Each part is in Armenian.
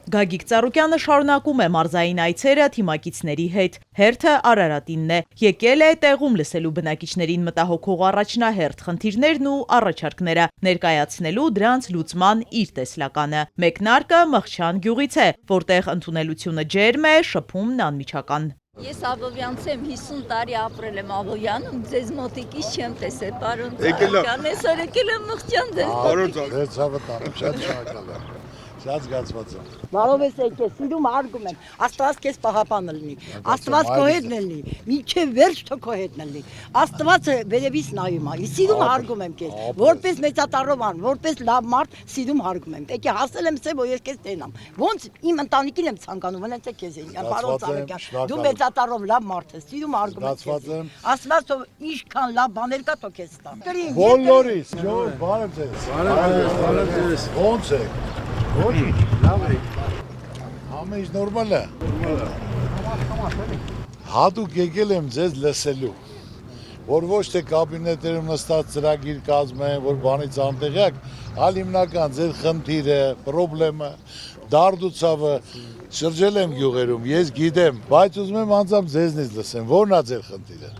Գագիկ Ծառուկյանը շարունակում է մարզային այցերը թիմակիցների հետ։ Հերթը Արարատինն է։ Եկել է տեղում լսելու բնակիչներին մտահոգող առաջնահերթ խնդիրներն ու առաջարկները, ներկայացնելու դրանց լուծման իր տեսլականը։ Մեկնարկը Մղչյան գյուղից է, որտեղ ընդունելությունը ջերմ է, շփումն անմիջական։ Ես Աբովյանց եմ 50 տարի ապրել եմ Աբովյանում, ձեզ մոտիկից չեմ տեսել, պարոն Ծառուկյան, այսօր եկել եմ Մղչյան ձեզ մոտիկից։ Ձեր ցավը տանեմ, շատ շնորհակալ եմ։ Շատ զգացված եմ։ Բարով ես եկել, սիրում հարգում եմ, Աստված քեզ պահապանը լինի, Աստված քո հետն լինի, մինչև վերջ թող քո հետն լինի, Աստվածը վերևից նայում է, սիրում հարգում եմ քեզ, որպես մեծատառովան, որպես լավ մարդ, սիրում հարգում եմ, եկե հասել եմ սե, որ ես քեզ տենամ, ոնց իմ ընտանիքին եմ ցանկանում, ոնց է քեզ են, պարոն Ծառուկյան, դու մեծատառով լավ մարդ ես, սիրում հարգում եմ քեզ, Աստված թող ինչքան լավ բաներ կա թող քեզ տա։ Բոլորիս, բարև ձեզ, բարև ձեզ, ոնց եք։ Ոչինչ, լավ է։ Ամեն ինչ նորմալ է։ Հատուկ եկել եմ ձեզ լսելու, որ ոչ թե կաբինետերում նստած ծրագիր կազմեն, որ բանից անտեղյակ, այլ հիմնական ձեր խնդիրը, պրոբլեմը, դարդուցավը, շրջել եմ գյուղերում, ես գիտեմ, բայց ուզում եմ անձամբ ձեզնից լսեմ, որն է ձեր խնդիրը։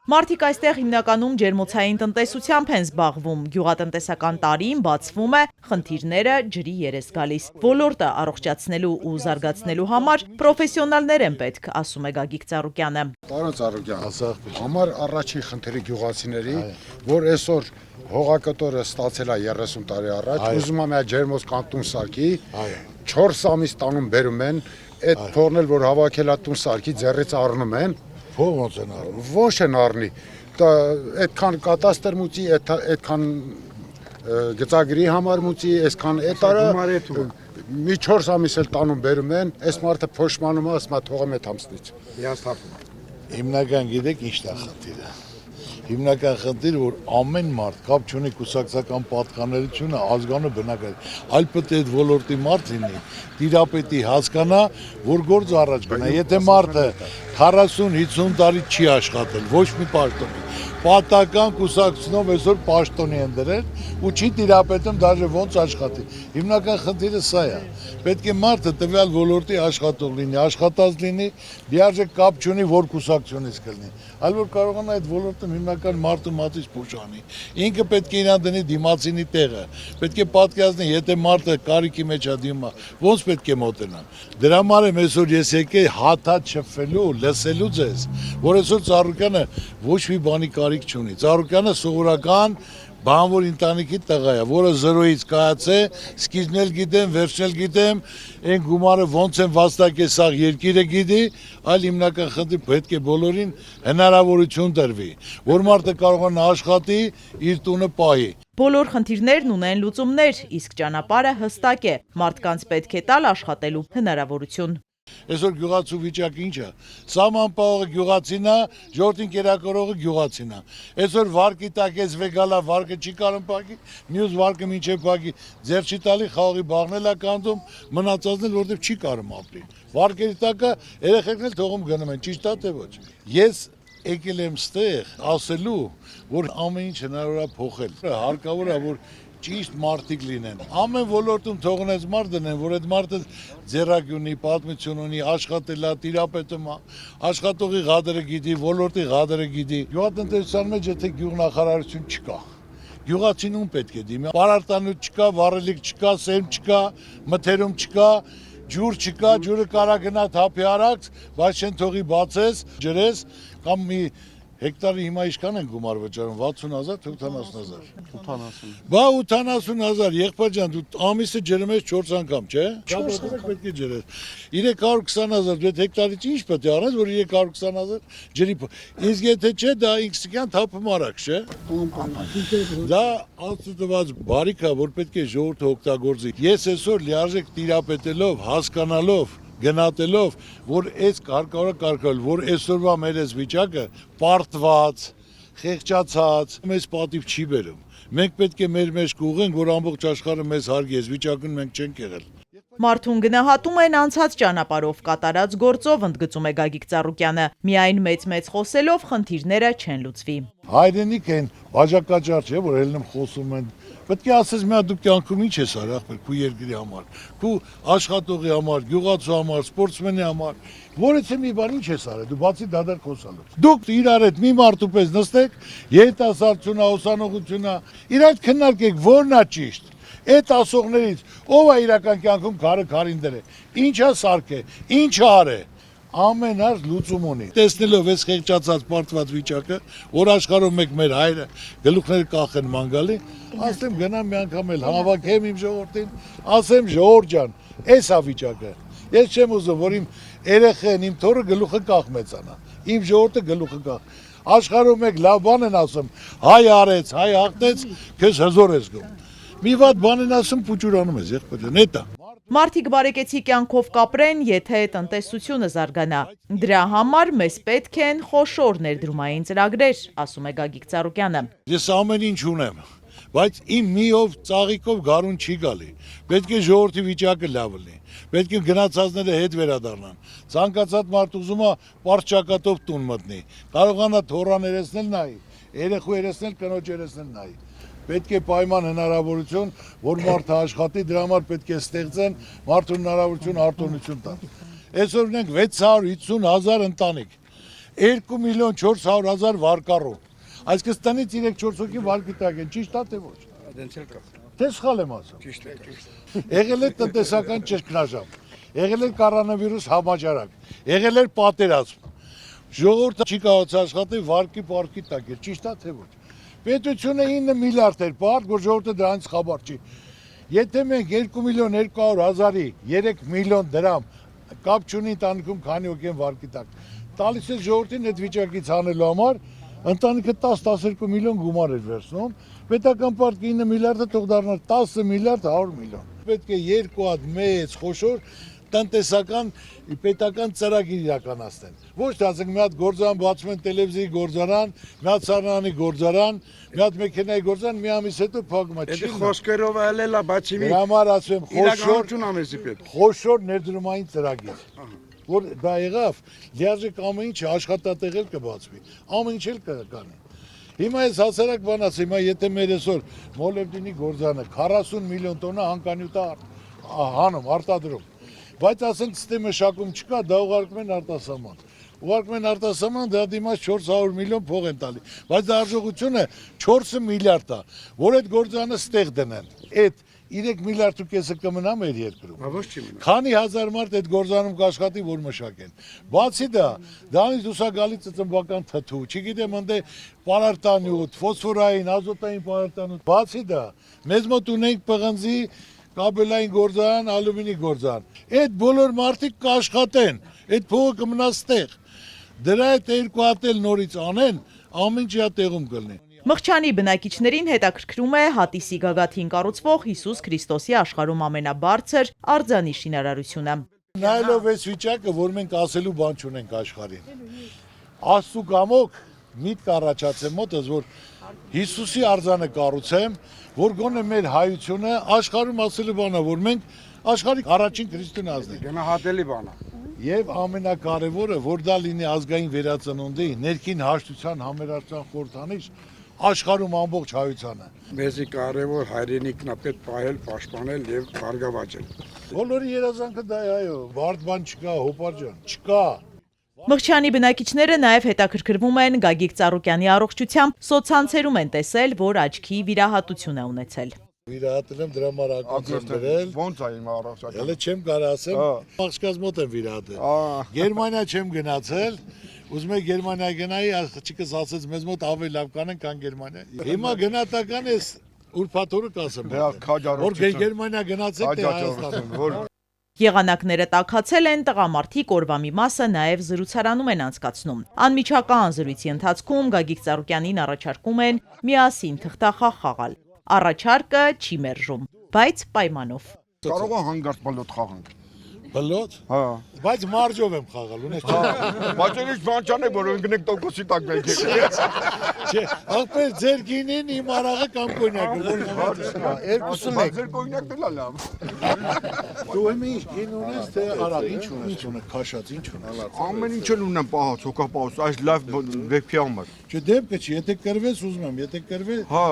Մարդիկ այստեղ հիմնականում ջերմոցային տնտեսությամբ են զբաղվում, գյուղատնտեսական տարին բացվում է, խնդիրները ջրի երես գալիս։ Ոլորտը առողջացնելու ու զարգացնելու համար պրոֆեսիոնալներ են պետք, ասում է Գագիկ Ծառուկյանը։ Պարոն Ծառուկյան, համար առաջին խնդիրը գյուղացիների, որ այսօր հողակտորը ստացել է 30 տարի առաջ, ուզում եմ ջերմոց կանտուն սարքի, 4 ամիս տանում բերում են, այդ փողն էլ որ հավաքել է տուն սարքի, ձեռից առնում են։ Փող ոնց են առնում։ Ոչ են առնի, այդքան կատաստր մուծի, այդքան գծագրի համար մուծի, այսքան էտարը մի 4 ամիս էլ տանում բերում են, այս մարդը փոշմանում է, ասում է թողեմ այդ ամսնից։ Հիմնական գիտեք ինչն է խնդիրը։ Հիմնական խնդիրը, որ ամեն մարդ կապ չունի կուսակցական պատկանելությունը, ազգանու բնակարան, այլ պետք է այդ ոլորտի մարդ լինի, տիրապետի հասկանա, որ գործ առաջ գնա։ Եթե մարդը 40-50 տարի չի աշխատել, ոչ մի պաշտոնի, պատական կուսակցությունով այսօր պաշտոնի են դրել ու չի տիրապետում դաժե ոնց աշխատի։ Հիմնական խնդիրը սա է։ Պետք է մարդը տվյալ ոլորտի աշխատող լինի, աշխատած լինի, լիարժեք կապ չունի, որ կուսակցությունից կլինի, այլ որ կարողանա այդ ոլորտում հիմնական մարդու մատից փոշանի։ Ինքը պետք է իրան դնի դիմացինի տեղը։ Պետք է պատկերացնի, եթե մարդը կարիքի մեջ է դիմա, ոնց պետք է մոտենա։ Դրա համար եմ այսօր ես եկել հաթաթ շփվելու, լսելու ձեզ, որ այսօր Ծառուկյանը ոչ մի բանի կարիք չունի։ Ծառուկյանը սովորական բանվոր ընտանիքի տղա է, որը 0-ից կայացե, սկիզբն էլ գիտեմ, վերջն էլ գիտեմ, այն գումարը ոնց են վաստակել սա երկիրը գիտի, այլ հիմնական խնդիր պետք է բոլորին հնարավորություն տրվի, որ մարդը կարողանա աշխատի, իր տունը պահի։ Բոլոր խնդիրներն ունեն լուծումներ, իսկ ճանապարհը հստակ է, մարդկանց պետք է տալ աշխատելու հնարավորություն։ Այսօր գյուղացու վիճակը ինչ է։ Սահմանապահողը գյուղացին է, ժողովրդին կերակրողը գյուղացին է։ Այսօր վարկի տակ ես վեգալա վարկը չի կարող փակի, մյուս վարկը մինչև փակի, ձեր չի տալի խաղի բաղնել է կանդում, մնացածն էլ որտեղ չի կարող ապրի։ Վարկերի տակը երեխեքն էլ թողում գնում են, ճիշտ է թե ոչ։ Ես եկել եմ ստեղ ասելու, որ ամեն ինչ հնարավոր է փոխել։ Հարկավոր է, որ ճիշտ մարդիկ լինեն։ Ամեն ոլորտում թողնես մարդ դնեն, որ այդ մարդը ձեռագյունի, պատմություն ունի, աշխատել է, տիրապետում է, աշխատողի ղադրը գիտի, ոլորտի ղադրը գիտի։ Գյուղատնտեսության մեջ եթե գյուղնախարարություն չկա, գյուղացին ում պետք է դիմի։ Պարարտանյութ չկա, վառելիք չկա, սերմ չկա, մթերում չկա, ջուր չկա, ջուրը կարա գնա թափի արած, բայց չեն թողի բացես, ջրես կամ մի հեկտարի հիմա ինչքան են գումար վճարում, 60,000 թե 80,000։ 80։ Բա 80,000, եղբայր ջան, դու ամիսը ջրում ես 4 անգամ, չէ՞։ 4 պետք է ջրես։ 320,000, դու այդ հեկտարից ինչ պետք է առնես, որ 320,000 ջրի։ Իսկ եթե չէ, դա ինքսիկյան թափում արագ, չէ՞։ Դա աստծուված բարիք է, որ պետք է ժողովուրդը օգտագործի։ Ես այսօր լիարժեք տիրապետելով, հասկանալով գնահատելով, որ այս կարգավորը, որ այսօրվա մեր այս վիճակը պարտված, խեղճացած, մեզ պատիվ չի բերում։ Մենք պետք է մեր մեջ կուղենք, որ ամբողջ աշխարհը մեզ հարգի, այս վիճակում մենք չենք եղել։ Մարդուն գնահատում են անցած ճանապարհով կատարած գործով, ընդգծում է Գագիկ Ծառուկյանը։ Միայն մեծ խոսելով խնդիրները չեն լուծվի։ Հայրենիք են, բաժակաճար չէ, որ ելնում խոսում են։ Պետք է ասես մի հատ դու կյանքում ինչ ես արել, ախպեր, քու երկրի համար, քու աշխատողի համար, գյուղացու համար, սպորտսմենի համար, որից մի բան ինչ ես արել, դու բացի դադար խոսալուց։ Դուք իրար հետ մի մարդու պես նստեք, երիտասարդությունա, ուսանողությունա, իր այդ քննարկեք, որն է ճիշտ։ Այդ ասողներից ով է իրական կյանքում քարին դրե։ Ինչա սարքե, ինչա արե։ Ամեն հարց լուծում ունի։ Տեսնելով այս խեղճացած պարտված վիճակը, որ աշխարհում մեկ մեր հայրը գլուխները կախեն մանգալի, ասեմ գնամ մի անգամ էլ հավաքեմ իմ ժողովրդին, ասեմ ժողովուրդ ջան, այս է վիճակը։ Ես չեմ ուզում, որ իմ երեխեն, իմ թոռը գլուխը կախ մեծանա։ Իմ ժողովուրդը գլուխը կախ։ Աշխարհում մեկ լավ բան են ասում, հայ արեց, հայ հաղթեց, քեզ հզոր ես գում։ Մի վատ բան են ասում, փուճուրանում ես, եղբայրան, էտա։ Մարդիկ բարեկեցի կյանքով կապրեն, եթե տնտեսությունը զարգանա։ Դրա համար մեզ պետք են խոշոր ներդրումային ծրագրեր, ասում է Գագիկ Ծառուկյանը։ Ես ամեն ինչ ունեմ, բայց իմ միով ծաղիկով գարուն չի գալի։ Պետք է ժողովրդի վիճակը լավ լինի։ Պետք է գնացածները հետ վերադառնան։ Ցանկացած մարդ ուզում է պարճակատով տուն մտնի։ Կարողանա թոռան երեսնել նայի, երեխու երեսնել, կնոջ երեսնել նայի։ Պետք է պայման հնարավորություն, որ մարդը աշխատի, դրա համար պետք է ստեղծեն մարդու հնարավորություն արտոնություն տան։ Այսօր ունենք 650,000 ընտանիք, 2,400,000 վարկառու։ Այսինքն տնից 3-4 հոգի վարկի տակ են, ճիշտ է թե ոչ։ Թե սխալ եմ ասում։ Ճիշտ է։ Եղել է տնտեսական ճգնաժամ, եղել է կորոնավիրուս համաճարակ, եղել է պատերազմ։ Ժողովուրդը չի կարողացել աշխատել վարկի պարկի տակ, ճիշտ է թե ոչ։ Պետությունը 9 միլիարդ էր պարկ, որ ժողովուրդը դրանից խաբար չի։ Եթե մենք 2,200,000-ի 3 միլիոն դրամ կապ չունի ընտանիքում քանի հոգի են վարկի տակ, տալիս է ժողովրդին այդ վիճակից հանելու համար, ընտանիքը 10-12 միլիոն գումար էր վերցնում, պետական պարտքը 9 միլիարդը թող դառնար 10 միլիարդ 100 միլիոն։ Պետք է երկու հատ մեծ խոշոր տնտեսական պետական ծրագիր իրականացնեն։ Ոչ թե ասենք մի հատ գործարան բացում են տելևիզիայի գործարան, մի հատ սառնանի գործարան, մի հատ մեքենայի գործարան, մի ամիս հետո փակում է։ Դա խոսքերով այլելա, բացի մի համար ասում իրականություն ամեսի պետք։ խոշոր ներդրումային ծրագիր, որ դա եղավ, լիարժեք ամեն ինչ աշխատատեղել կբացվի, ամեն ինչ էլ կկանի։ Հիմա ես հասարակ բան ասեմ, հիմա եթե մեր այսօր մոլեբդինի գործարանը 40 միլիոն տոննա հանքանյութ հանում, արտադրում, բայց ասենք ստե մշակում չկա, դա ուղարկում են արտասահման։ Ուղարկում են արտասահման, դրա դիմաց 400 միլիոն փող են տալի, բայց դա արժողությունը 4 միլիարդ է, որ այդ գործարանը ստեղ դնեն։ Այդ 3 միլիարդ ու կեսը կմնա մեր երկրում։ Ոչ չի մնա։ Քանի հազար մարդ այդ գործարանում կաշխատի, որ մշակեն։ Բացի դա, դրանից դուսա գալի ծծմբական թթու, չգիտեմ ընդ պարարտանյութ, ֆոսֆորային, ազոտային պարարտանյութ։ Բացի դա, մեզ մոտ ունենք պղնձի կաբելային գործարան, ալումինի գործարան։ Այդ բոլոր մարդիկ կաշխատեն, այդ փողը կմնա ստեղ։ Դրա այդ երկու հատ էլ նորից անեն, ամեն ինչի տեղում կլինի։ Մղչյանի բնակիչներին հետաքրքրում է հատիսի գագաթին կառուցվող Հիսուս Քրիստոսի աշխարհում ամենաբարձր արձանի շինարարությունը։ Նայելով այս վիճակը, որ մենք ասելու բան չունենք աշխարհին։ Աստծու կամոք միտք առաջացել մոտս, որ Հիսուսի արձանը կառուցեմ, որ գոնե մեր հայությունը աշխարհում ասելու բանա, որ մենք աշխարհի առաջին քրիստոնյա ազգ ենք։ Գնահատելի բան է։ Եվ ամենակարևորը, որ դա լինի ազգային վերածնունդի, ներքին հաշտության համերաշխության խորհրդանիշ աշխարհում ամբողջ հայությանը։ Մեզի կարևոր հայրենիքն է պետք պահել, պաշտպանել եւ բարգավաճել։ Բոլորի երազանքը դա է, այո, բարդ բան չկա, հոպար ջան, չկա։ Մղչյանի բնակիչները նաև հետաքրքրվում են Գագիկ Ծառուկյանի առողջությամբ, սոցցանցերում են տեսել, որ աչքի վիրահատություն է ունեցել։ Վիրահատել եմ դրա համար ակումբ դրել։ Ոնց է իմ առողջական։ Հələ չեմ կարող ասեմ, աղջկաս մոտ եմ վիրահատել։ Գերմանիա չեմ գնացել, ուզում եմ Գերմանիա գնայի, աղջիկս ասեց մեզ մոտ ավելի լավ կանեն, քան Գերմանիա։ Հիմա գնահատական էս ուրփաթորը կասեմ։ Որ Գերմանիա գնացեք թե Հայաստան։ Եղանակները տաքացել են, տղամարդիկ օրվա մի մասը նաև զրուցարանում են անցկացնում։ Անմիջական զրույցի ընթացքում Գագիկ Ծառուկյանին առաջարկում են միասին թղթախաղ խաղալ։ Առաջարկը չի մերժում, բայց պայմանով։ Կարող է հանգարտ բալոտ խաղանք։ Բլոտ։ Հա։ Բայց մարջով եմ խաղալ, ունես չէ։ Բայց ինչ բան չանեք, որ ընկնեք տոկոսի տակ մենք եք։ Չէ, ախպեր ձեր գինին իմ արաղը կամ կոնյակը, որ Երկուսում եք։ Ձեր կոնյակն էլ լավ։ դու եմ ինչ գին ունես, թե արաղ ինչ ունես, քաշած ինչ ունես։ Ամեն ինչ էլ ունեմ պահած, հոգապահոց, այս լավ վեբի համար։ Չէ, դեպքը չի, եթե կրվես ուզում եմ, եթե կրվես, Հա։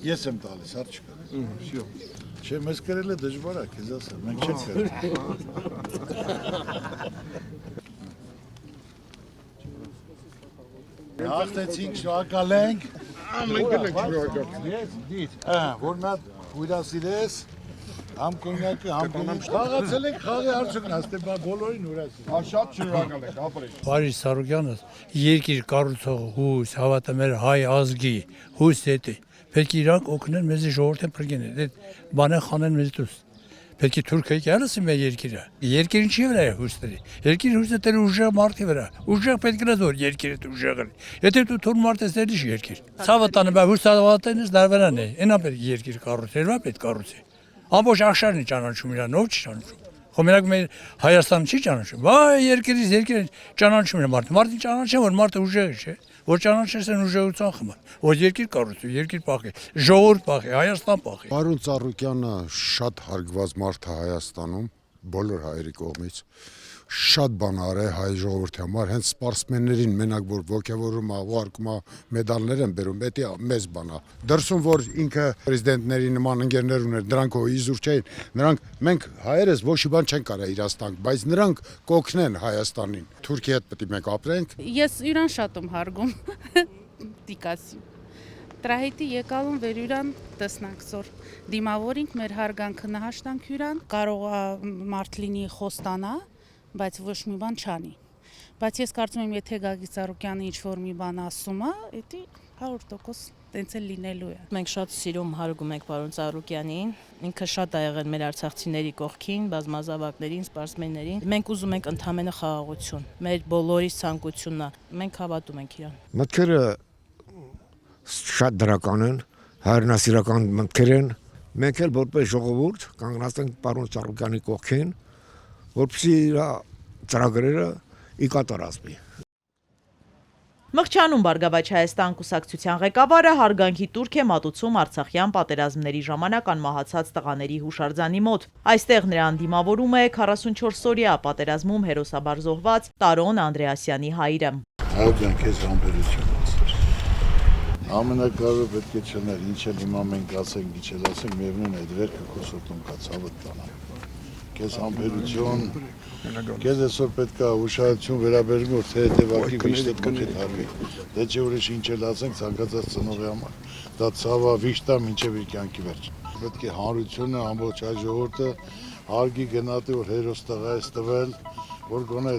ես եմ տալիս, հարց չկա։ Всё։ Չէ, մեզ կրելը դժվար է, քեզ ասեմ, մենք չենք կրել։ Հաղթեցինք, շնորհակալ ենք։ Մենք էլ ենք շնորհակալ։ Դից, որ նա հյուրասիրես, համ կոնյակը, համ գինին, խաղացել ենք խաղի արդյունքն, աստե բոլորին հյուրասիրես։ Շատ շնորհակալ ենք, ապրես։ Բարի Սարոկյանը երկիր կառուցող հույս, հավատը մեր հայ ազգի հույս է։ Պետք է իրանք օգնեն մեզի ժողովրդին փրկեն, այդ բանը խանեն մեզ դուրս։ Պետք է Թուրքիայի կերասի մեր երկիրը։ Երկիրին չի վրա է հույսների։ Երկիր հույսը դեր ուժեղ մարդի վրա։ Ուժեղ պետք է որ երկիրը ուժեղ է։ Եթե դու թուրք մարդ ես դեր երկիր։ Ցավը տանը բա հույս հավատենից դարվանան է։ Այնա պետք երկիր կառուցել, ո՞ր պետք կառուցի։ Ամբողջ աշխարհն է ճանաչում իրան, ո՞վ չի ճանաչում։ Խոմերակ մեր Հայաստանը չի ճանաչում։ Վայ երկիրից երկիր ճանաչում է մարդը։ Մարդը ճանաչեն որ մարդը ուժեղ է, չէ։ Որ ճանաչես են ուժեղության համար։ Որ երկիր կառուցի, երկիր պահի, ժողովուրդ պահի, Հայաստան պահի։ Պարոն Ծառուկյանը շատ հարգված մարդ է Հայաստանում, բոլոր հայերի կողմից։ Շատ բան արել հայ ժողովրդի համար, հենց սպորտսմեններին մենակ որ ոգևորում է, ուղարկում է մեդալներ են բերում, դա մեծ բան է։ Դրսում որ ինքը պրեզիդենտների նման ընկերներ ուներ, դրանք իզուր չէին, նրանք մենք հայերս ոչ մի բան չեն կարող իրաց տանք, բայց նրանք կօգնեն Հայաստանին։ Թուրքիայի հետ պետք է մենք ապրենք։ Ես իրան շատ եմ հարգում, տիկասի։ Տրահետի եկալուն վերյուրան տեսնակսոր։ Դիմավորինք մեր հարգանքը նահաշտանք յուրան, կարող է մարդ լինի խոստանա, բայց ոչ մի բան չանի։ Բայց ես կարծում եմ, եթե Գագիկ Ծառուկյանը ինչ-որ մի բան ասում է, դա 100% տենց էլ լինելու է։ Մենք շատ սիրում հարգում ենք պարոն Ծառուկյանին, ինքը շատ ա եղել մեր արցախցիների կողքին, բազմազավակներին, սպորտսմեններին։ Մենք ուզում ենք ընդհանրապես խաղաղություն, մեր բոլորի ցանկությունն է, մենք հավատում ենք իրան։ Մտքերը շատ դրական են, հայրենասիրական մտքեր են, մենք էլ որպես ժողովուրդ կանգնած ենք պարոն Ծառուկյանի կողքին, որպեսզի իր ծրագրերը ի կատար ասվի։ Մղչանում Բարգավաճ Հայաստան կուսակցության ղեկավարը հարգանքի տուրք է մատուցում Արցախյան պատերազմների ժամանակ անմահացած տղաների հուշարձանի մոտ։ Այստեղ նրան դիմավորում է 44-օրյա պատերազմում հերոսաբար զոհված Տարոն Անդրեասյանի հայրը։ Հայոց քեզ համբերություն։ Ամենակարևորը պետք է չներ, ինչ էլ հիմա մենք ասենք, ինչ էլ ասենք, միևնույն է դերքը քո սրտում կա ցավը տանա։ Քեզ համբերություն, քեզ այսօր պետք է ուշադրություն վերաբերում, որ թե հետևակի վիշտը կողքիդ հարվի։ Դե չէ ուրիշ ինչ էլ ասենք ցանկացած ծնողի համար։ Դա ցավը վիշտա մինչև իր կյանքի վերջ։ Պետք է հանրությունը, ամբողջ հայ ժողովուրդը հարգի գնահատի, որ հերոս տղա է տվել, որ գոնե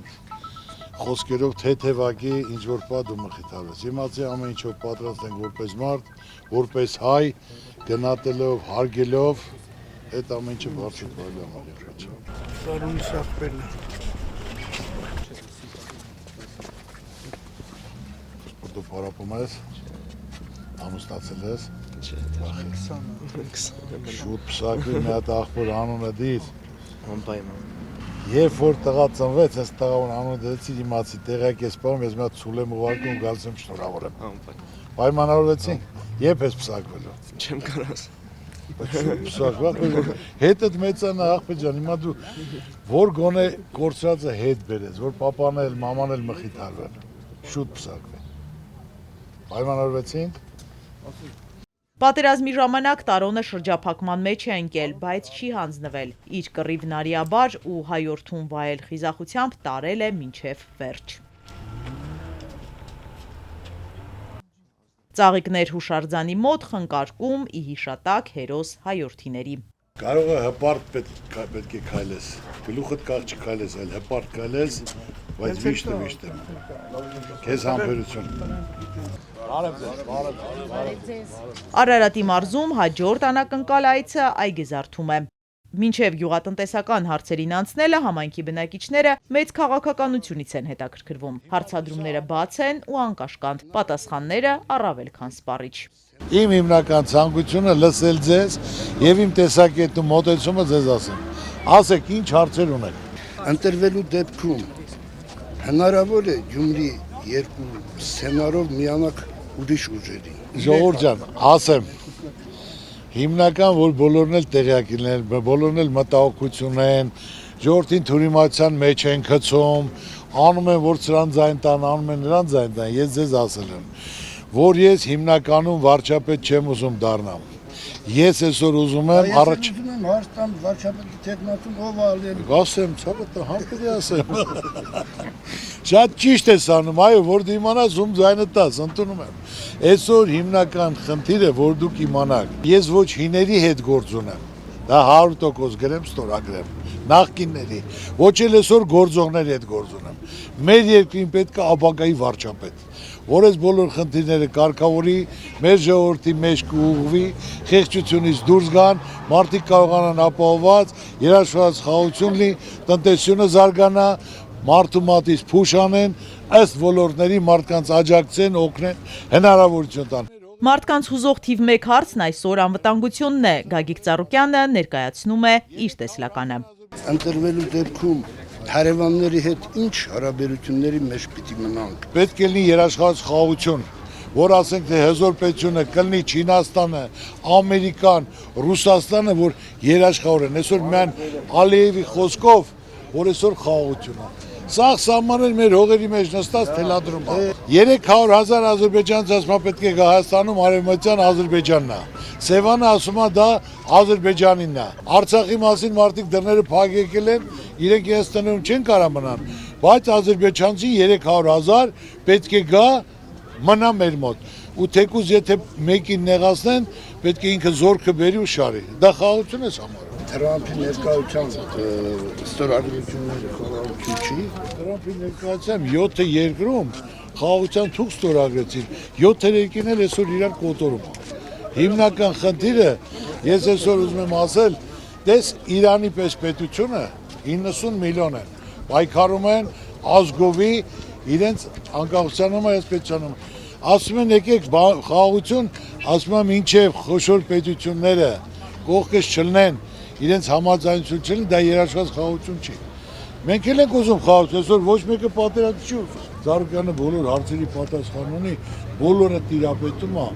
խոսքերով թեթևակի ինչ որ պատ ու մխիթարվես։ Իմացի ամեն ինչով պատրաստ ենք որպես մարդ, որպես հայ, գնահատելով, հարգելով, այդ ամեն ինչը բարձր կարելի է համարել։ Սարունի սախպերն է։ Դու պարապում ես, ամուսնացել ես։ Չէ, 20։ Շուտ փսակի մի հատ աղբոր անունը դիր։ Անպայման։ Երբ որ տղա ծնվեց, այս տղան անունը դրեցի իմացի, տեղակ ես պարում, ես մի հատ ցուլ եմ ուղարկում, գալիս եմ շնորհավոր եմ։ Պայմանավորվեցինք, երբ ես փսակվելու։ Չեմ կարաս։ Փսակվա, հետդ մեծանա աղբեր ջան, հիմա դու որ գոնե կորցրածը հետ բերես, որ papan էլ, maman էլ մխիթարվեն, շուտ փսակվեն։ Պայմանավորվեցինք։ Պատերազմի ժամանակ Տարոնը շրջափակման մեջ է ընկել, բայց չի հանձնվել։ Իր կռիվն արիաբար ու հայորդուն վայել խիզախությամբ տարել է մինչև վերջ։ Ծաղիկներ հուշարձանի մոտ խնկարկում ի հիշատակ հերոս հայորդիների։ Կարող է հպարտ պետք է քայլես, գլուխդ կաղ չքայլես, այլ հպարտ քայլես, բայց վիշտը վիշտ է։ Քեզ համբերություն։ Արարատի մարզում հաջորդ անակնկալ այցը այգեզարդում է։ Մինչև գյուղատնտեսական հարցերին անցնելը համայնքի բնակիչները մեծ քաղաքականությունից են հետաքրքրվում։ Հարցադրումները բաց են ու անկաշկանդ, պատասխանները առավել քան սպառիչ։ Իմ հիմնական ցանկությունը լսել ձեզ եւ իմ տեսակետում մոտեցումը ձեզ ասեմ։ Ասեք ինչ հարցեր ունեք։ Ընտրվելու դեպքում հնարավոր է Գյումրի երկու սցենարով միանալ ուրիշ ուժերի։ Ժողովուրդ ջան, ասեմ, հիմնական որ բոլորն էլ տեղյակ լինեն, բոլորն էլ մտահոգություն են, ժողովրդին թյուրիմացիան մեջ են գցում, անում են որ սրան ձայն տան, անում են նրան ձայն տան, ես ձեզ ասել եմ, որ ես հիմնականում վարչապետ չեմ ուզում դառնամ։ Ես այսօր ուզում եմ առաջ ուզում եմ հարստան վարչապետի տեխնատուն ով ալեն։ Ասեմ, ցավը համբերի ասեմ։ Շատ ճիշտ ես անում, այո, որ դու իմանաս ում ձայնը տաս, ընդունում եմ։ Այսօր հիմնական խնդիրը, որ դուք իմանաք, ես ոչ հիների հետ գործ ունեմ, դա 100% գրեմ, ստորագրեմ, նախկինների, ոչ էլ այսօր գործողների հետ գործ ունեմ։ Մեր երկրին պետք է ապագայի վարչապետ, որ այս բոլոր խնդիրները կարգավորի, մեր ժողովրդի մեջ կուղղվի, խեղճությունից դուրս գան, մարդիկ կարողանան ապահովված, երաշխավորված խաղաղություն լինի, տնտեսությունը զարգանա, մարդու մատից փուշ անեն, ըստ ոլորտների մարդկանց աջակցեն, օգնեն, հնարավորություն տան։ Մարդկանց հուզող թիվ 1 հարցն այսօր անվտանգությունն է, Գագիկ Ծառուկյանը ներկայացնում է իր տեսլականը։ Ընտրվելու դեպքում հարևանների հետ ինչ հարաբերությունների մեջ պիտի մնանք։ Պետք է լինի երաշխավորված խաղաղություն, որ ասենք թե հզոր պետությունը կլինի Չինաստանը, Ամերիկան, Ռուսաստանը, որ երաշխավորեն։ Այսօր միայն Ալիևի խոսքով, որ այսօր խաղաղություն է։ Սա սահմաններ մեր հողերի մեջ նստած թելադրում է։ 300,000 ադրբեջանցի ասում է պետք է գա Հայաստանում արևմտյան Ադրբեջանն է։ Սևանը ասում է դա Ադրբեջանինն է։ Արցախի մասին մարդիկ դռները փակ եկել են, իրենք իրենց տներում չեն կարող մնան, բայց ադրբեջանցի 300,000 պետք է գա մնա մեր մոտ։ Ու թեկուզ եթե մեկին նեղացնեն, պետք է ինքը զորքը բերի ու շարի։ Դա խաղաղություն է համարում։ Թրամփի ներկայությամբ ստորագրությունները խաղաղություն չի։ Թրամփի ներկայությամբ 7 երկրում խաղաղության թուղթ ստորագրեցին, 7 երկրն էլ այսօր իրար կոտորում են։ Հիմնական խնդիրը, ես այսօր ուզում եմ ասել, դες Իրանի պես պետությունը 90 միլիոն են, պայքարում են ազգովի իրենց անկախության համար այս պետությունում։ Ասում են եկեք խաղաղություն, ասում եմ ինչև խոշոր պետությունները կողքից չլնեն, իրենց համաձայնություն չլինի, դա երաշխված խաղաղություն չի։ Մենք էլ ենք ուզում խաղաղություն, այսօր ոչ մեկը պատերազմ չի ուզում։ Ծառուկյանը բոլոր հարցերի պատասխան ունի, բոլորը տիրապետում է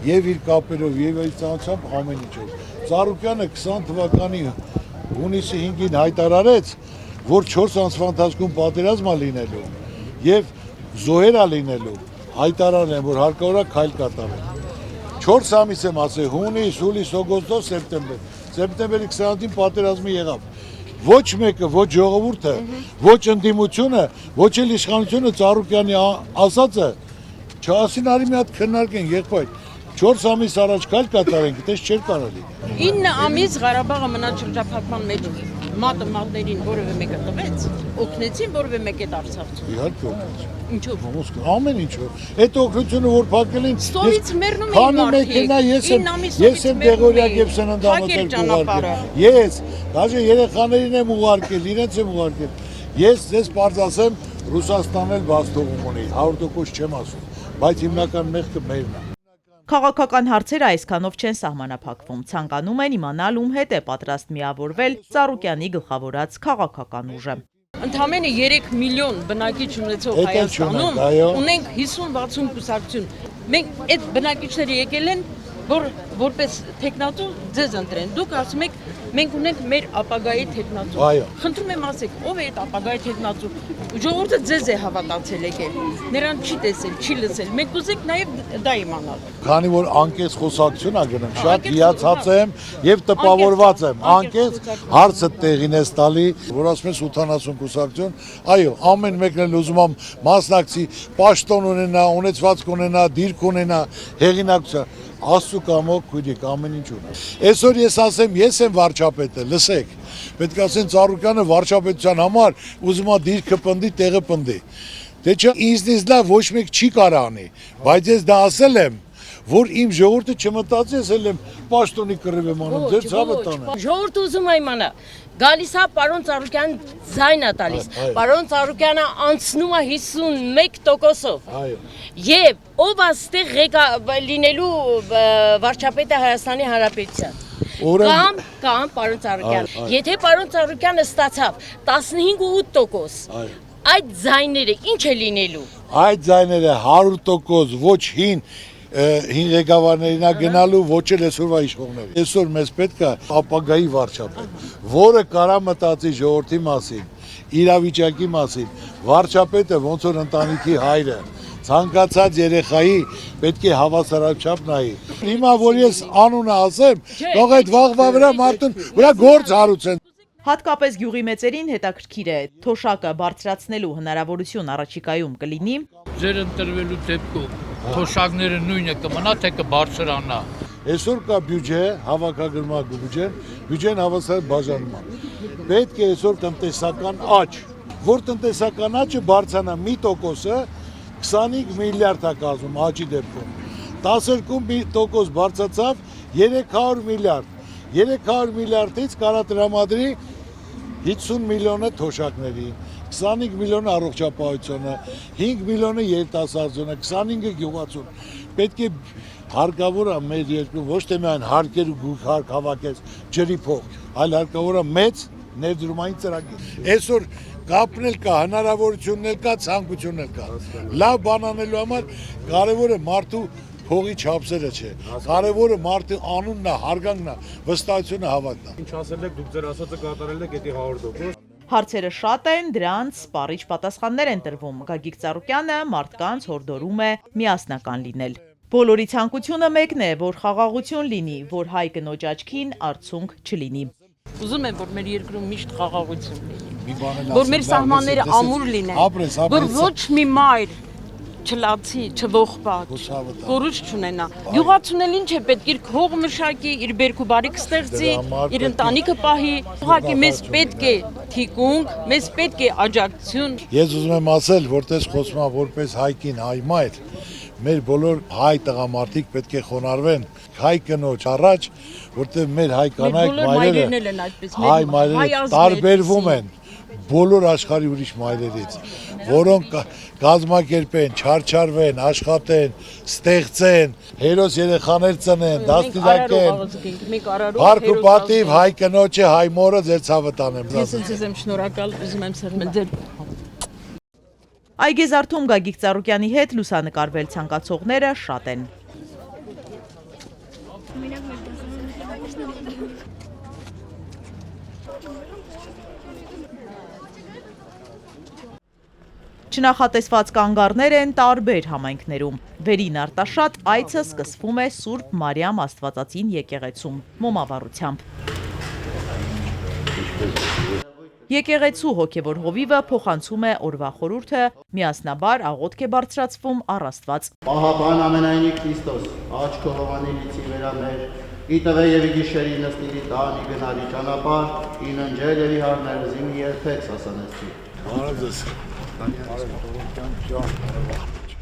եւ իր կապերով եւ իր ցանցությամբ ամեն ինչով։ Ծառուկյանը 20 թվականի հունիսի 5-ին հայտարարեց, որ 4 ամսվա ընթացքում պատերազմ է լինելու եւ զոհեր է լինելու, հայտարարել են, որ հարկավոր է քայլ կատարել։ 4 ամիս եմ ասել, հունիս, հուլիս, օգոստոս, սեպտեմբեր։ Սեպտեմբերի 20-ին պատերազմը եղավ։ Ոչ մեկը, ոչ ժողովուրդը, ոչ ընդդիմությունը, ոչ էլ իշխանությունը Ծառուկյանի ասածը չասին արի մի հատ քննարկեն, եղբայր 4 ամիս առաջ քայլ կատարենք, դες չէր կարելի։ 9 ամիս Ղարաբաղը մնաց շրջափակման մեջ, մատներին որևէ մեկը տվեց, օգնեցին որևէ մեկը դարձավ։ Իհարկե օգնեցին։ Ինչով։ Ամեն ինչով։ Այդ օգնությունը որ փակել են, ստորից մեռնում էին մարդիկ։ Ես եմ Դեղորյակ եւ Սննդամթերք ուղարկել։ Ես, դաժե երեխաներին եմ ուղարկել, իրենց եմ ուղարկել։ Ես ձեզ բարձ ասեմ, Ռուսաստանն էլ բաց թողում ունի, 100% չեմ ասում, բայց հիմնական մեղքը մերն է։ Քաղաքական հարցերը այսքանով չեն սահմանափակվում, ցանկանում են իմանալ ում հետ է պատրաստ միավորվել Ծառուկյանի գլխավորած քաղաքական ուժը։ Ընդամենը 3 միլիոն բնակիչ ունեցող Հայաստանում ունենք 50-60 կուսակցություն։ Մենք այդ բնակիչները եկել են, որ որպես տեխնատու ձեզ ընտրեն։ Դուք ասում եք, մենք ունենք մեր ապագայի տեխնատու։ Խնդրում եմ ասեք, ով է այդ ապագայի տեխնատու։ Ժողովուրդը ձեզ է հավատացել եկել։ Նրան չի տեսել, չի լսել։ Մենք ուզենք նաև դա իմանալ։ Քանի որ անկես խոսակցություն ա գնում, շատ հիացած եմ եւ տպավորված եմ։ Անկես հարցը տեղին է տալի, որ ասում ես 80 կուսակցություն, այո, ամեն մեկն էլ ուզում եմ մասնակցի, պաշտոն ունենա, ունեցվածք ունենա, դիրք ունենա, հեղինակություն։ Աստծո կամոք քույրիկ ամեն ինչ ունի։ Այսօր ես ասեմ, ես եմ վարչապետը, լսեք։ Պետք է ասեն Ծառուկյանը վարչապետության համար ուզում է դիրքը պնդի, տեղը պնդի։ Դե չէ, ինձնից լավ ոչ մեկ չի կարող անի, բայց ես դա ասել եմ, որ իմ ժողովուրդը չմտածի, ասել եմ պաշտոնի կռիվ եմ անում, ձեր ցավը տանը։ Ժողովուրդը ուզում է իմանա, գալիս է պարոն Ծառուկյան ձայնը տալիս։ Պարոն Ծառուկյանը անցնում է 51%-ով։ Այո։ Եվ ով է ստեղ լինելու վարչապետը Հայաստանի Հանրապետության։ Կամ պարոն Ծառուկյան, եթե պարոն Ծառուկյանը ստացավ 15.8%, այդ ձայները ինչ է լինելու։ Այդ ձայները 100% ոչ հին ղեկավարներին է գնալու, ոչ էլ այսօրվա իշխողներին։ Այսօր մեզ պետք է ապագայի վարչապետ, որը կարա մտածի ժողովրդի մասին, իրավիճակի մասին։ Վարչապետը ոնց որ ընտանիքի հայրը, ցանկացած երեխայի պետք է հավասարաչափ նայի։ Հիմա որ ես անունը ասեմ, թող այդ վաղվա վրա մարդուն վրա գործ հարուցեն։ Հատկապես գյուղի մեծերին հետաքրքիր է թոշակը բարձրացնելու հնարավորություն առաջիկայում կլինի։ Ձեր ընտրվելու դեպքում թոշակները նույնը կմնա, թե կբարձրանա։ Այսօր կա բյուջե, հավաքագրման բյուջեն հավասար բաժանման։ Պետք է այսօր տնտեսական աճ, որ տնտեսական աճը բարձրանա 1%-ը 25 միլիարդ է կազմում աճի դեպքում։ 12% բարձրացավ 300 միլիարդ։ 300 միլիարդից կարա տրամադրի 50 միլիոնը թոշակների, 25 միլիոնը առողջապահությունը, 5 միլիոնը երիտասարդությունը, 25-ը գյուղացուն։ Պետք է հարկավոր է մեր երկրում ոչ թե միայն հարկեր ու գույք հավաքես ջրի փող, այլ հարկավոր է մեծ ներդրումային ծրագիր։ Այսօր կապն էլ կա, հնարավորությունն էլ կա, ցանկությունն էլ կա։ Լավ բան անելու համար կարևորը մարդու փողի չափսերը չէ։ Կարևորը մարդու անունն է, հարգանքն է, վստահությունը հավատն է։ Ինչ ասել եք, դուք ձեր ասածը կատարել եք, դա 100%։ Հարցերը շատ են, դրանց սպառիչ պատասխաններ են տրվում։ Գագիկ Ծառուկյանը մարդկանց հորդորում է միասնական լինել։ Բոլորի ցանկությունը մեկն է, որ խաղաղություն լինի, որ հայ կնոջ աչքին արցունք չլինի։ Ուզում եմ, որ մեր երկրում միշտ խաղաղություն լինի, որ մեր սահմանները ամուր լինեն, որ ոչ մի մայր չլացի, չողբակ, կորուց չունենա։ Գյուղացուն էլ ինչ է պետք իր հող մշակի, իր բերքու բարիք ստեղծի, իր ընտանիքը պահի։ Ուղղակի մեզ պետք է թիկունք, մեզ պետք է աջակցություն։ Ես ուզում եմ ասել, որտես խոսում եմ որպես հայկին հայ մայր, մեր բոլոր հայ տղամարդիկ պետք է խոնարհվեն հայ կնոջ առաջ, որտեղ մեր հայ կանայք մայրերը տարբերվում են բոլոր աշխարհի ուրիշ մայրերից, որոնք կազմակերպեն, չարչարվեն, աշխատեն, ստեղծեն, հերոս երեխաներ ծնեն, դաստիարակեն։ Փառք ու պատիվ հայ կնոջը, հայ մորը ձեր ցավը տանեմ։ Ես ձեզ եմ շնորհակալ, ուզում եմ սրմել ձեր Այգեզարդում Գագիկ Ծառուկյանի հետ լուսանկարվել ցանկացողները շատ են։ Չնախատեսված կանգառներ են տարբեր համայնքներում։ Վերին արտաշատ այցը սկսվում է Սուրբ Մարիամ Աստվածածին եկեղեցում մոմավառությամբ։ Եկեղեցու հոգևոր հովիվը փոխանցում է օրվա խորհուրդը, միասնաբար աղոթք է բարձրացվում առ Աստված։ Պահապան ամենայնի Քրիստոս, աչք քո հովանելիցի վերամեր, ի տվե եւ ի գիշերի նստիրի տան, ի գնալի ճանապարհ, ի ննջել եւ ի հարներ զինի երբեք սասանեցի։ Բարոզես։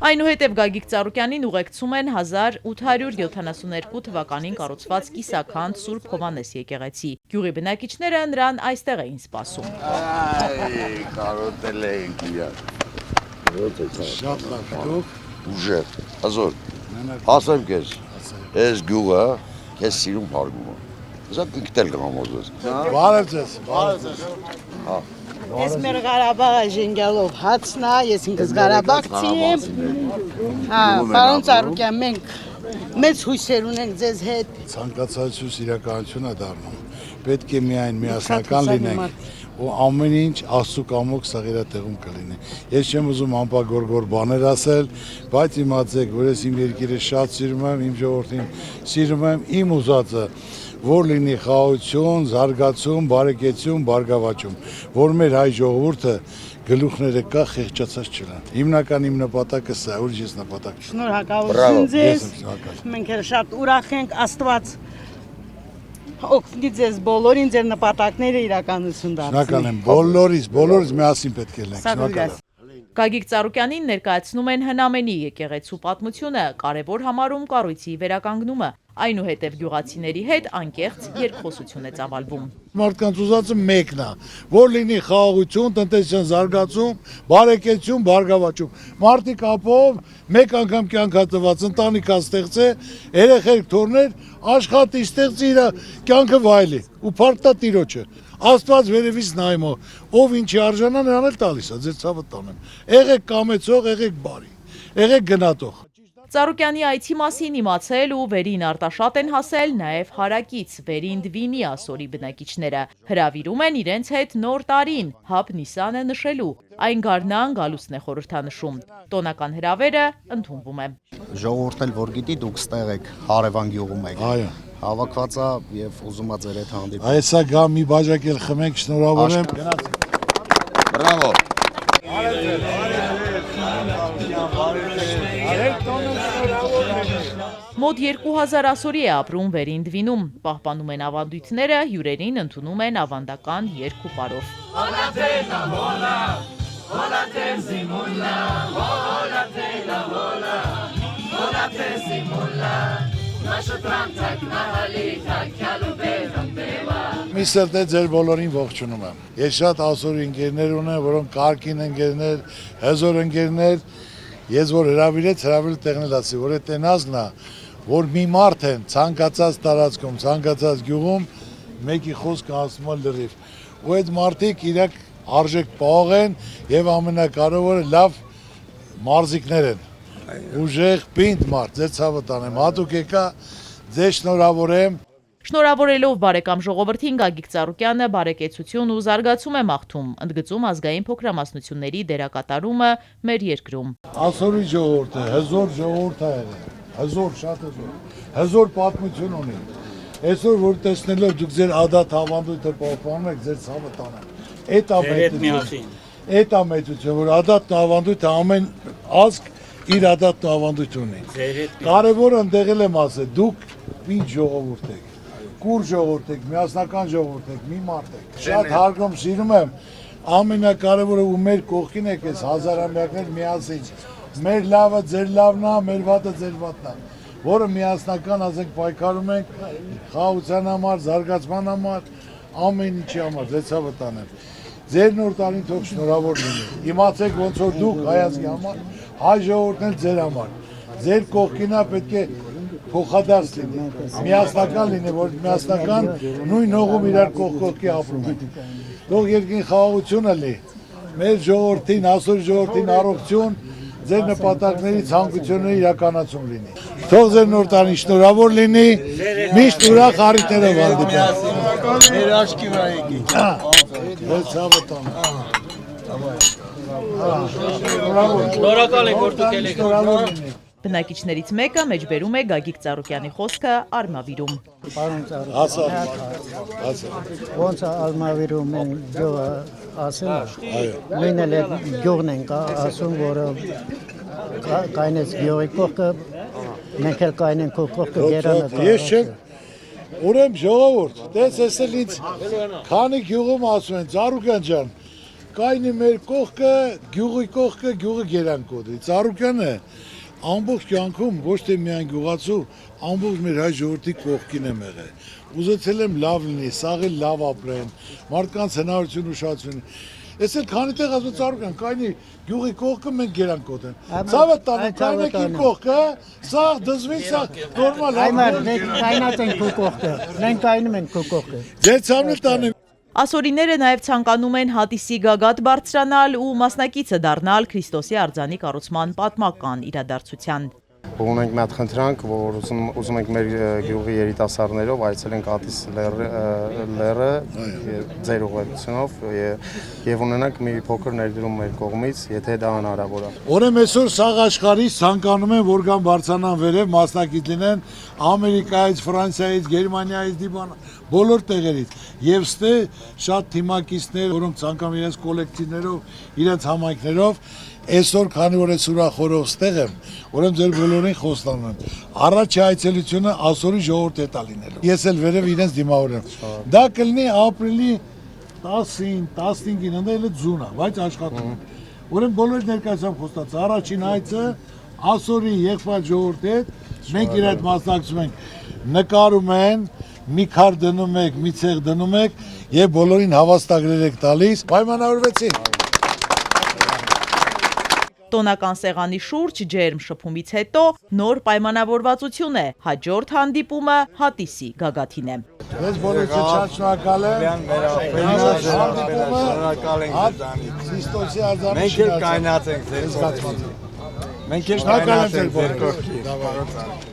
Այնուհետև Գագիկ Ծառուկյանին ուղեկցում են 1872 թվականին կառուցված կիսաքանդ Սուրբ Հովհաննես եկեղեցի։ Գյուղի բնակիչները նրան այստեղ էին սպասում։ Կարոտել ենք իրար։ Շատ լավ, դուք ուժեղ, հազոր։ Ասեմ քեզ, այս գյուղը քեզ սիրում հարգում է։ Սա կգտել կհամոզես։ Բարև ձեզ, բարև ձեզ։ Ես մեր Ղարաբաղը ժենգալով հացնա, ես ինքս Ղարաբաղցի եմ։ Հա, պարոն Ծառուկյան, մենք մեծ հույսեր ունենք ձեզ հետ։ Ցանկացածություն իրականություն է դառնում։ Պետք է միայն միասնական լինենք ու ամեն ինչ Աստծո կամոք սաղիրատեղում կլինի։ Ես չեմ ուզում անպագորգոր բաներ ասել, բայց իմացեք, որ ես իմ երկիրը շատ սիրում եմ, իմ ժողովրդին սիրում եմ, իմ ուզածը որ լինի խաղաղություն, զարգացում, բարեկեցություն, բարգավաճում, որ մեր հայ ժողովուրդը գլուխները կա խեղճացած չլան։ Հիմնական իմ նպատակը սա, ուրիշ ես նպատակ չունեմ։ Շնորհակալություն ձեզ։ Մենք շատ ուրախ ենք, Աստված օգնի ձեզ բոլորին ձեր նպատակները իրականություն դարձնի։ Շնորհակալ եմ բոլորից միասին պետք է լինենք։ Շնորհակալ եմ։ Գագիկ Ծառուկյանին ներկայացնում են հնամենի եկեղեցու պատմությունը, կարևոր համարում կառույցի վերականգնումը։ Այնուհետև գյուղացիների հետ անկեղծ երկխոսություն է ծավալվում։ Մարդկանց ուզածը մեկն է, որ լինի խաղաղություն, տնտեսության զարգացում, բարեկեցություն, բարգավաճում։ Մարդիկ ապով մեկ անգամ կյանքա տված, ընտանիքա ստեղծե, երեխեք թորներ, աշխատի ստեղծի իր կյանքը վայելի ու փառքտա Տիրոջը։ Աստված վերևից նայում, ով ինչի արժանա նրան էլ տալիս է, ձեր ցավը տանեմ։ Եղեք կամեցող, եղեք բարի, եղեք գնատող։ Ծառուկյանի այցի մասին իմացել ու վերին արտաշատ են հասել նաև հարակից վերին Դվինի ասորի բնակիչները։ Հրավիրում են իրենց հետ նոր տարին, հապ Նիսանը նշելու։ Այն գարնան գալուստն է խորհրդանշում։ Տոնական հրավերը ընդունվում է։ Ժողովուրդն էլ որ գիտի դուք ստեղ եք Հարևան գյուղում եք։ Այո։ Հավաքված է եւ ուզում է ձեր հետ հանդիպել։ Այսա գա մի բաժակ էլ խմենք, շնորհավոր եմ։ Բրավո։ Մոտ 2000 ասորի է ապրում վերին Դվինում, պահպանում են ավանդույթները, հյուրերին ընդունում են ավանդական երգ ու պարով։ Մի սրտե ձեր բոլորին ողջունում եմ։ Ես շատ ասորի ընկերներ ունեմ, որոնք կարգին ընկերներ, հզոր ընկերներ, ես որ հրավիրեց տեղն էլ ասի, որ այդ տենազն է, որ մի մարդ են ցանկացած տարածքում, ցանկացած գյուղում մեկի խոսքը ասում է լրիվ։ Ու այդ մարդիկ իրակ արժեք պահող են եւ ամենակարևորը լավ մարզիկներ են։ Ուժեղ պինդ մարդ, ձեր ցավը տանեմ, հատուկ եկա, ձեզ շնորհավորեմ։ Շնորհավորելով բարեկամ ժողովրդին Գագիկ Ծառուկյանը բարեկեցություն ու զարգացում է մաղթում, ընդգծում ազգային փոքրամասնությունների դերակատարումը մեր երկրում։ Ասորի ժողովուրդը հզոր ժողովուրդ է, հզոր, շատ հզոր, հզոր պատմություն ունի։ Այսօր որ տեսնելով դուք ձեր ադատ հավանդույթը պահպանում եք, ձեր ցավը տանեմ։ Այդ ամեծություն, որ ադատն ավանդույթը ամեն ազգ իր ադատն ավանդույթ ունի։ Կարևորը ընդեղել եմ ասել, դուք ինչ ժողովուրդ եք, կուր ժողովուրդ եք, միասնական ժողովուրդ եք, մի մարդ եք։ Շատ հարգում սիրում եմ, ամենակարևորը ու մեր կողքին եք ես հազարամյակներ միասին։ Մեր լավը ձեր լավն է, մեր վատը ձեր վատն է, որը միասնական ասենք պայքարում ենք խաղաղության համար, զարգացման համար, ամեն ինչի համար, ձեր ցավը տանեմ։ Ձեր նոր տարին թող շնորհավոր լինի։ Իմացեք ոնց որ դուք հայացքի համար, հայ ժողովուրդն էլ ձեր համար։ Ձեր կողքին է պետք է փոխադարձ լինի, միասնական լինի, որ միասնական նույն հողում իրար կողքի ապրում են։ Թող երկրին խաղաղությունը լինի, մեր ժողովրդին, ասորի ժողովրդին առողջություն, ձեր նպատակների ցանկությունների իրականացում լինի։ Թող ձեր նոր տարին շնորհավոր լինի, միշտ ուրախ առիթներով հանդիպենք։ Մեր աչքի վրա եկեք։ Ձեր ցավը տան։ Շնորհակալ ենք որ դուք ելեք։ Բնակիչներից մեկը մեջբերում է Գագիկ Ծառուկյանի խոսքը Արմավիրում։ Ոնց Արմավիրում են գյուղը ասել, նույն էլ գյուղն են ասում, որը կայնեց գյուղի կողքը, մենք էլ կայնենք կողքը գերանը։ Ես չեմ, ուրեմ ժողովուրդ, տես էսել ինձ քանի գյուղում ասում են, Ծառուկյան ջան, կայնի մեր կողքը, գյուղի գերան կոդրի, Ծառուկյանը ամբողջ կյանքում ոչ թե միայն գյուղացու, ամբողջ մեր հայ ժողովրդի կողքին եմ եղել։ Ուզեցել եմ լավ լինի, սաղել լավ ապրեն, մարդկանց հնարավորություն ուշադրություն։ Ես էլ քանի տեղ ասում Ծառուկյան, կայնի գյուղի կողքը մենք գերան կոդեն։ Ցավը տանեմ, կայնեք իմ կողքը, սաղ դզվի, սաղ նորմալ։ Այմար, մենք կայնած ենք քո կողքը, մենք կայնում ենք քո կողքը։ Ձեր ցավն էլ տանեմ։ Ասորիները նաև ցանկանում են հատիսի գագաթ բարձրանալ ու մասնակիցը դառնալ Քրիստոսի արձանի կառուցման պատմական իրադարձության։ Ունենք մի հատ խնդրանք, որ ուզում ենք մեր գյուղի երիտասարդներով այցելենք Ատիս լեռը ձեր ուղեկցությունով եւ ունենանք մի փոքր ներդրում մեր կողմից, եթե դա հնարավոր է։ Ուրեմն այսօր սաղ աշխարհից ցանկանում են, որ գան բարձրանան վերև, մասնակից լինեն Ամերիկայից, Ֆրանսիայից, Գերմանիայից, դիպան բոլոր տեղերից։ Եվ ստե շատ թիմակիցներ, որոնք ցանկանում իրենց կոլեկտիվներով, իրենց համայնքներով այսօր քանի որ ես ուրախորով ստեղ եմ, ուրեմն ձեր բոլորին խոստանում եմ, առաջի այցելությունը ասորի ժողովուրդ է տա լինելու։ Ես էլ վերև իրենց դիմավորեմ։ Դա կլինի ապրիլի 10-ին, 15-ին, ընդդել է ձուն է, բայց աշխատում եմ։ Ուրեմն բոլորի ներկայությամբ խոստաց, առաջին այցը ասորի եղբայր ժողովրդի հետ Մենք իր հետ մասնակցում ենք, նկարում են, մի քար դնում եք, մի ցեղ դնում եք եւ բոլորին հավաստագրեր եք տալիս, պայմանավորվեցին։ Տոնական սեղանի շուրջ ջերմ շփումից հետո նոր պայմանավորվածություն է, հաջորդ հանդիպումը հատիսի գագաթին է։ Ես բոլորը շնորհակալ եմ։ Քրիստոսի արձանից։ Մենք էլ կայնացենք ձեր կողքին։ Մենք էլ կայնացենք ձեր կողքին։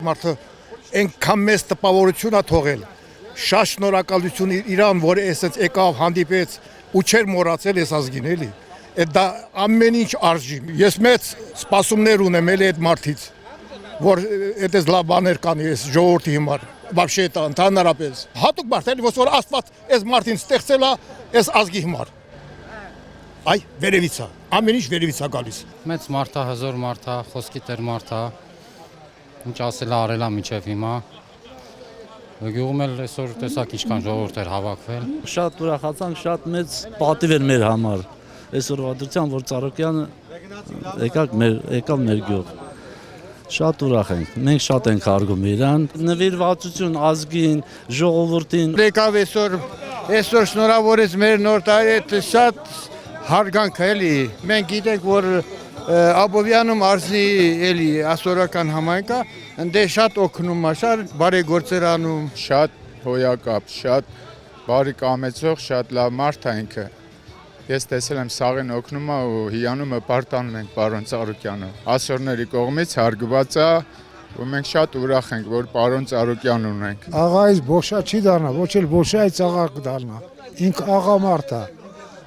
Մարդը այնքան մեծ տպավորություն է թողել։ Շատ շնորհակալություն իրան, որ այսպես եկավ հանդիպեց ու չեր մոռացել այս ազգին էլի։ Դա ամեն ինչ արժի։ Ես մեծ սպասումներ ունեմ էլի այդ մարդից, որ այդպես լավ բաներ կանի այս ժողովրդի համար, вообще դա ընդհանրապես։ Հատուկ մարդ էլի, որ Աստված այս մարդին ստեղծել է այս ազգի համար։ Այ վերևից է, ամեն ինչ վերևից է գալիս։ Մեծ մարդ է, հզոր մարդ է, խոսքի տեր մարդ է։ Ինչ ասել արել է մինչև հիմա։ Գյուղում էլ այսօր տեսակ ինչքան ժողովուրդ էր հավաքվել։ Շատ ուրախացանք, շատ մեծ պատիվ էր մեր համար։ Այսօրվա դրությամբ, որ Ծառուկյանը եկավ մեր գյուղ։ Շատ ուրախ ենք, մենք շատ ենք հարգում իրան։ Նվիրվածություն ազգին, ժողովրդին։ Եկավ այսօր շնորհավորեց մեր նոր տարի, շատ հարգանք էլի։ Մենք գիտենք, որ Աբովյանում արզի էլի ասորական համայնք է, ընդ շատ օգնում է, շատ բարեգործեր անում, շատ հոյակապ, շատ բարի կամեցող, շատ լավ մարդ է ինքը։ Ես տեսել եմ սաղին օգնում է ու հիանումը պարտանում ենք պարոն Ծառուկյանը։ Ասորների կողմից հարգված է ու մենք շատ ուրախ ենք, որ պարոն Ծառուկյան ունենք։ Աղայից բոշա չի դառնա, ոչ էլ բոշայից աղա կդառնա։ Ինք աղա մարդ է։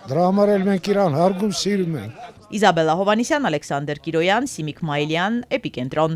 Դրա համար էլ մենք իրան հարգում սիրում ենք։ Իզաբելլա Հովանեսյան, Ալեքսանդր Կիրոյան, Սիմիկ Մայիլյան, Էպիկենտրոն։